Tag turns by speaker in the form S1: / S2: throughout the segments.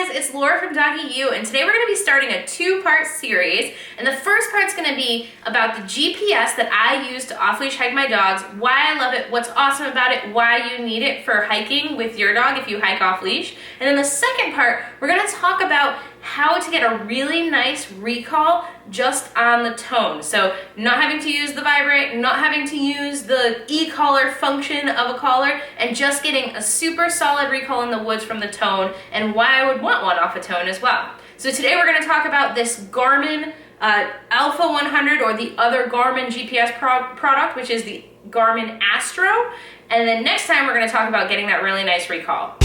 S1: guys, it's Laura from Doggy U, and today we're going to be starting a two-part series. And the first part's going to be about the GPS that I use to off-leash hike my dogs, why I love it, what's awesome about it, why you need it for hiking with your dog if you hike off-leash. And then the second part, we're going to talk about how to get a really nice recall just on the tone. So not having to use the vibrate, not having to use the e-collar function of a collar, and just getting a super solid recall in the woods from the tone, and why I would want one off a tone as well. So today we're going to talk about this Garmin Alpha 100, or the other Garmin GPS product, which is the Garmin Astro. And then next time we're going to talk about getting that really nice recall.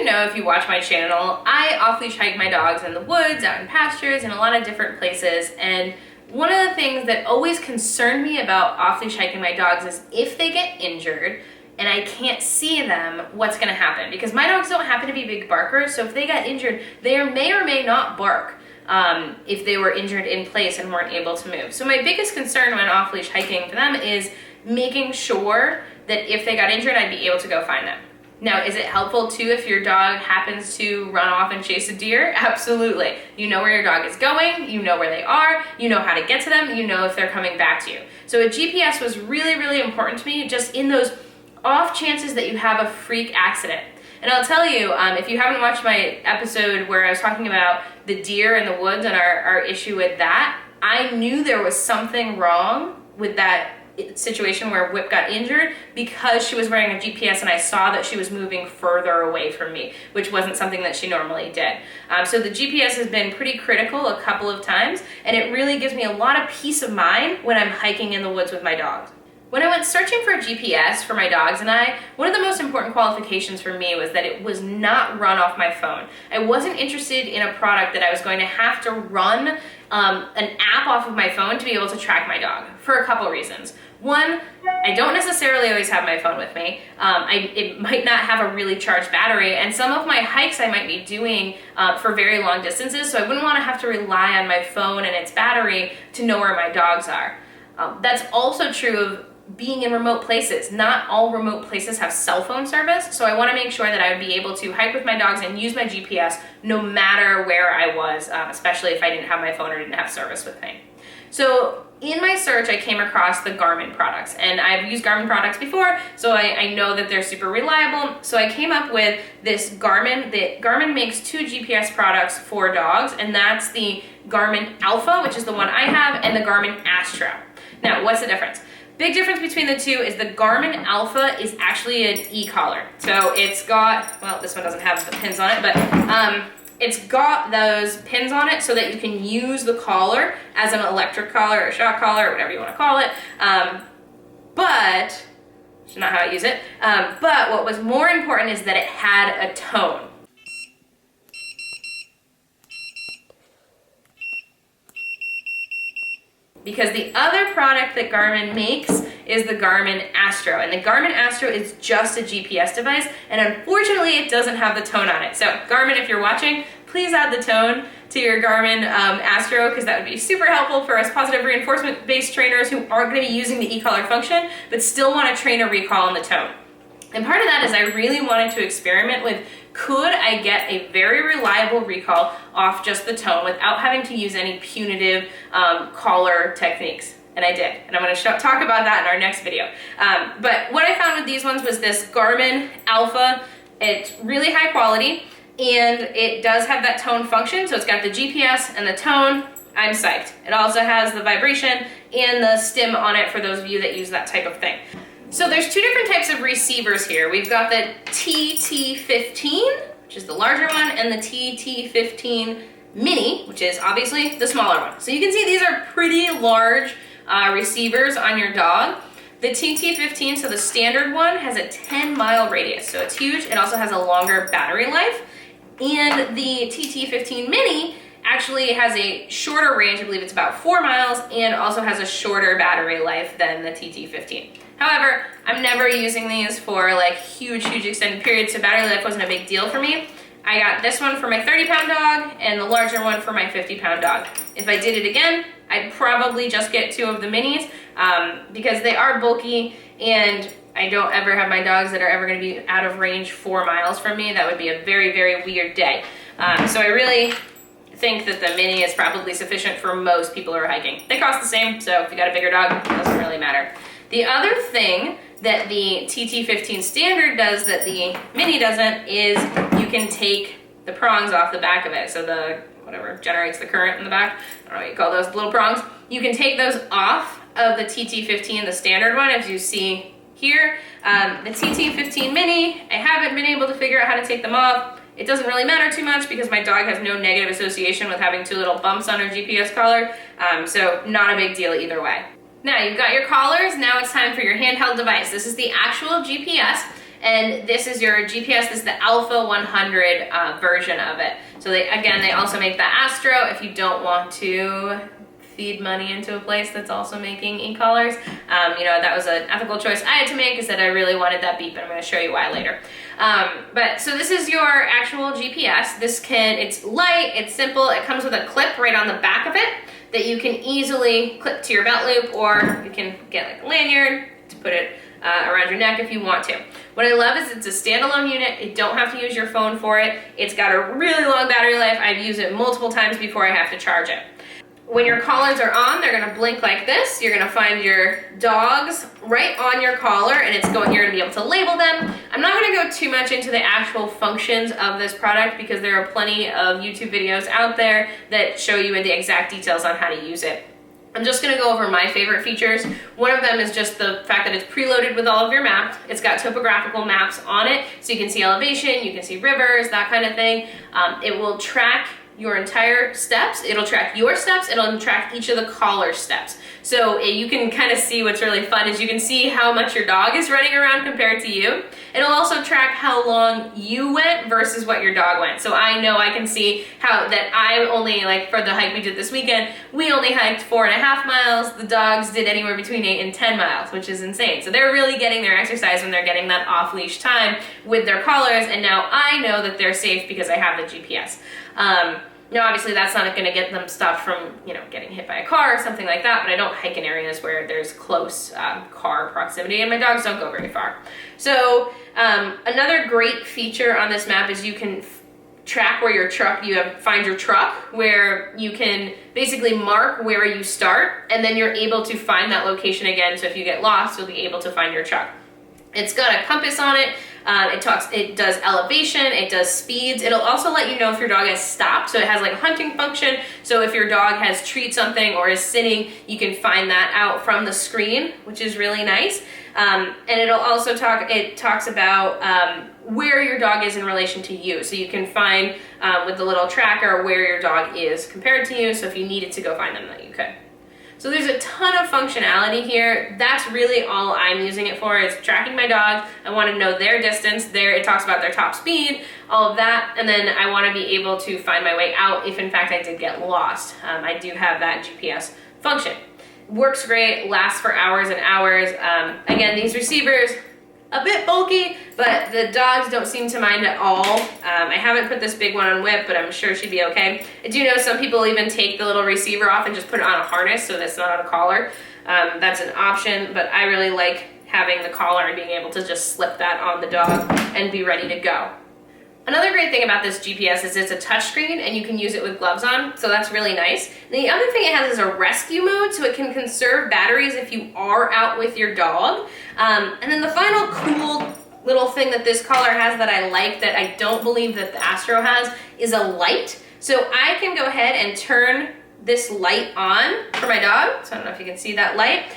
S1: If you watch my channel, I off-leash hike my dogs in the woods, out in pastures, in a lot of different places. And one of the things that always concerned me about off-leash hiking my dogs is if they get injured and I can't see them, what's going to happen? Because my dogs don't happen to be big barkers, so if they got injured, they may or may not bark if they were injured in place and weren't able to move. So my biggest concern when off-leash hiking for them is making sure that if they got injured, I'd be able to go find them. Now, is it helpful too if your dog happens to run off and chase a deer? Absolutely. You know where your dog is going, you know where they are, you know how to get to them, you know if they're coming back to you. So a GPS was really, really important to me, just in those off chances that you have a freak accident. And I'll tell you, if you haven't watched my episode where I was talking about the deer in the woods and our issue with that, I knew there was something wrong with that situation where Whip got injured because she was wearing a GPS and I saw that she was moving further away from me, which wasn't something that she normally did. So the GPS has been pretty critical a couple of times, and it really gives me a lot of peace of mind when I'm hiking in the woods with my dogs. When I went searching for a GPS for my dogs and I, one of the most important qualifications for me was that it was not run off my phone. I wasn't interested in a product that I was going to have to run an app off of my phone to be able to track my dog, for a couple reasons. One, I don't necessarily always have my phone with me. It might not have a really charged battery, and some of my hikes I might be doing for very long distances, so I wouldn't want to have to rely on my phone and its battery to know where my dogs are. That's also true of being in remote places. Not all remote places have cell phone service, so I want to make sure that I would be able to hike with my dogs and use my GPS no matter where I was, especially if I didn't have my phone or didn't have service with me. So in my search, I came across the Garmin products, and I've used Garmin products before, so I know that they're super reliable. So I came up with this Garmin. Garmin makes two GPS products for dogs, and that's the Garmin Alpha, which is the one I have, and the Garmin Astro. Now, what's the difference? Big difference between the two is the Garmin Alpha is actually an e-collar. So it's got, well, this one doesn't have the pins on it, but it's got those pins on it so that you can use the collar as an electric collar or shock collar or whatever you want to call it. But, which is not how I use it, but what was more important is that it had a tone. Because the other product that Garmin makes is the Garmin Astro, and the Garmin Astro is just a GPS device, and unfortunately it doesn't have the tone on it. So Garmin, if you're watching, please add the tone to your Garmin Astro, because that would be super helpful for us positive reinforcement-based trainers who aren't going to be using the e-collar function, but still want to train a recall on the tone. And part of that is I really wanted to experiment with, could I get a very reliable recall off just the tone without having to use any punitive collar techniques? And I did, and I'm going to talk about that in our next video. But what I found with these ones was this Garmin Alpha. It's really high quality, and it does have that tone function, so it's got the GPS and the tone. I'm psyched. It also has the vibration and the stim on it for those of you that use that type of thing. So there's two different types of receivers here. We've got the TT15, which is the larger one, and the TT15 Mini, which is obviously the smaller one. So you can see these are pretty large receivers on your dog. The TT15, so the standard one, has a 10-mile radius, so it's huge. It also has a longer battery life. And the TT15 Mini actually has a shorter range. I believe it's about 4 miles, and also has a shorter battery life than the TT15. However, I'm never using these for like huge extended periods, so battery life wasn't a big deal for me. I got this one for my 30-pound dog and the larger one for my 50-pound dog. If I did it again, I'd probably just get two of the minis, because they are bulky, and I don't ever have my dogs that are ever going to be out of range 4 miles from me. That would be a very, very weird day. So I really think that the mini is probably sufficient for most people who are hiking. They cost the same, so if you got a bigger dog, it doesn't really matter. The other thing that the TT15 standard does that the mini doesn't is you can take the prongs off the back of it. So the, whatever generates the current in the back, I don't know what you call those little prongs. You can take those off of the TT15, the standard one, as you see here. The TT15 mini, I haven't been able to figure out how to take them off. It doesn't really matter too much because my dog has no negative association with having 2 little bumps on her GPS collar, so not a big deal either way. Now you've got your collars, now it's time for your handheld device. This is the actual GPS, and this is your GPS. This is the Alpha 100 version of it. So they also make the Astro if you don't want to feed money into a place that's also making e-collars. You know, that was an ethical choice I had to make, is that I really wanted that beep, and I'm going to show you why later. But so this is your actual GPS. It's light, it's simple, it comes with a clip right on the back of it that you can easily clip to your belt loop, or you can get like a lanyard to put it around your neck if you want to. What I love is it's a standalone unit. You don't have to use your phone for it. It's got a really long battery life. I've used it multiple times before I have to charge it. When your collars are on, they're gonna blink like this. You're gonna find your dogs right on your collar, and you're gonna be able to label them. I'm not gonna go too much into the actual functions of this product because there are plenty of YouTube videos out there that show you in the exact details on how to use it. I'm just gonna go over my favorite features. One of them is just the fact that it's preloaded with all of your maps. It's got topographical maps on it, so you can see elevation, you can see rivers, that kind of thing. It will track your entire steps. It'll track your steps. It'll track each of the collar steps. So you can kind of see what's really fun is you can see how much your dog is running around compared to you. It'll also track how long you went versus what your dog went. So I know I can see how that I only, like for the hike we did this weekend, we only hiked 4.5 miles. The dogs did anywhere between 8 and 10 miles, which is insane. So they're really getting their exercise when they're getting that off-leash time with their collars, and now I know that they're safe because I have the GPS. Now, obviously, that's not going to get them stopped from, getting hit by a car or something like that, but I don't hike in areas where there's close car proximity, and my dogs don't go very far. So, another great feature on this map is you can track where your truck, find your truck, where you can basically mark where you start, and then you're able to find that location again, so if you get lost, you'll be able to find your truck. It's got a compass on it. It does elevation, it does speeds. It'll also let you know if your dog has stopped, so it has like a hunting function. So if your dog has treated something or is sitting, you can find that out from the screen, which is really nice. And it'll also talks about where your dog is in relation to you. So you can find with the little tracker where your dog is compared to you. So if you needed to go find them, that you could. So there's a ton of functionality here. That's really all I'm using it for, is tracking my dogs. I want to know their distance. It talks about their top speed, all of that, and then I want to be able to find my way out if in fact I did get lost. I do have that GPS function. Works great, lasts for hours and hours. Again, these receivers, a bit bulky, but the dogs don't seem to mind at all. I haven't put this big one on Whip, but I'm sure she'd be okay. I do know some people even take the little receiver off and just put it on a harness so that's not on a collar. That's an option, but I really like having the collar and being able to just slip that on the dog and be ready to go. Another great thing about this GPS is it's a touchscreen and you can use it with gloves on, so that's really nice. The other thing it has is a rescue mode, so it can conserve batteries if you are out with your dog. And then the final cool little thing that this collar has that I like that I don't believe that the Astro has is a light. So I can go ahead and turn this light on for my dog. So I don't know if you can see that light.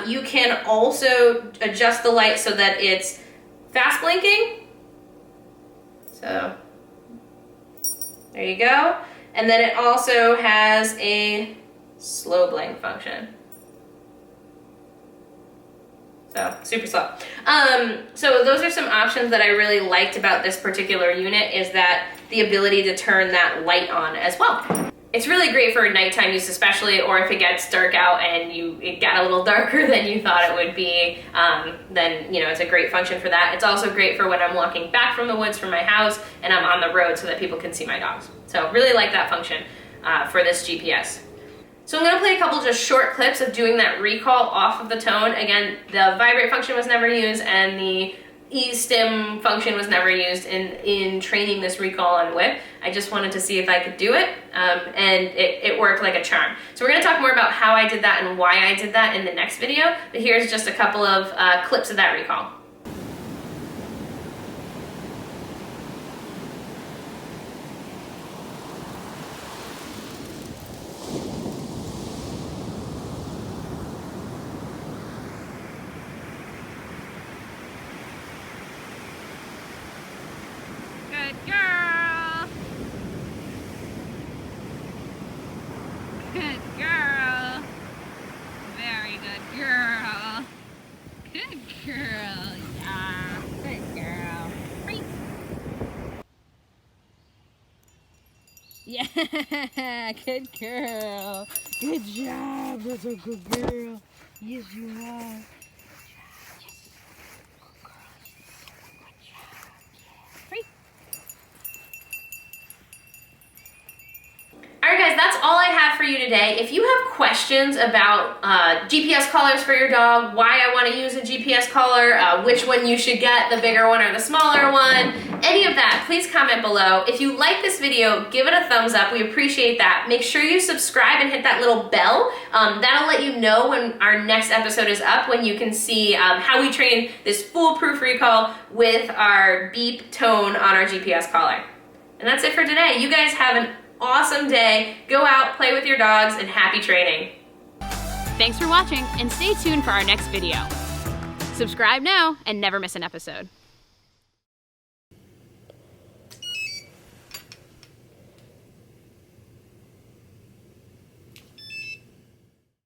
S1: You can also adjust the light so that it's fast blinking. So there you go. And then it also has a slow blink function. So super slow. So those are some options that I really liked about this particular unit, is that the ability to turn that light on as well. It's really great for nighttime use especially, or if it gets dark out and it got a little darker than you thought it would be, then it's a great function for that. It's also great for when I'm walking back from the woods from my house and I'm on the road so that people can see my dogs. So really like that function for this GPS. So I'm gonna play a couple just short clips of doing that recall off of the tone. Again, the vibrate function was never used and the e-stim function was never used in training this recall on whip. I just wanted to see if I could do it, and it worked like a charm. So we're gonna talk more about how I did that and why I did that in the next video, but here's just a couple of clips of that recall.
S2: Good girl. Good girl. Very good girl. Good girl. Yeah. Good girl. Free. Yeah. Good girl. Good job. That's a good girl. Yes, you are.
S1: Alright guys, that's all I have for you today. If you have questions about GPS collars for your dog, why I want to use a GPS collar, which one you should get, the bigger one or the smaller one, any of that, please comment below. If you like this video, give it a thumbs up. We appreciate that. Make sure you subscribe and hit that little bell. That'll let you know when our next episode is up, when you can see how we train this foolproof recall with our beep tone on our GPS collar. And that's it for today. You guys have an awesome day. Go out, play with your dogs, and happy training.
S2: Thanks for watching, and stay tuned for our next video. Subscribe now and never miss an episode.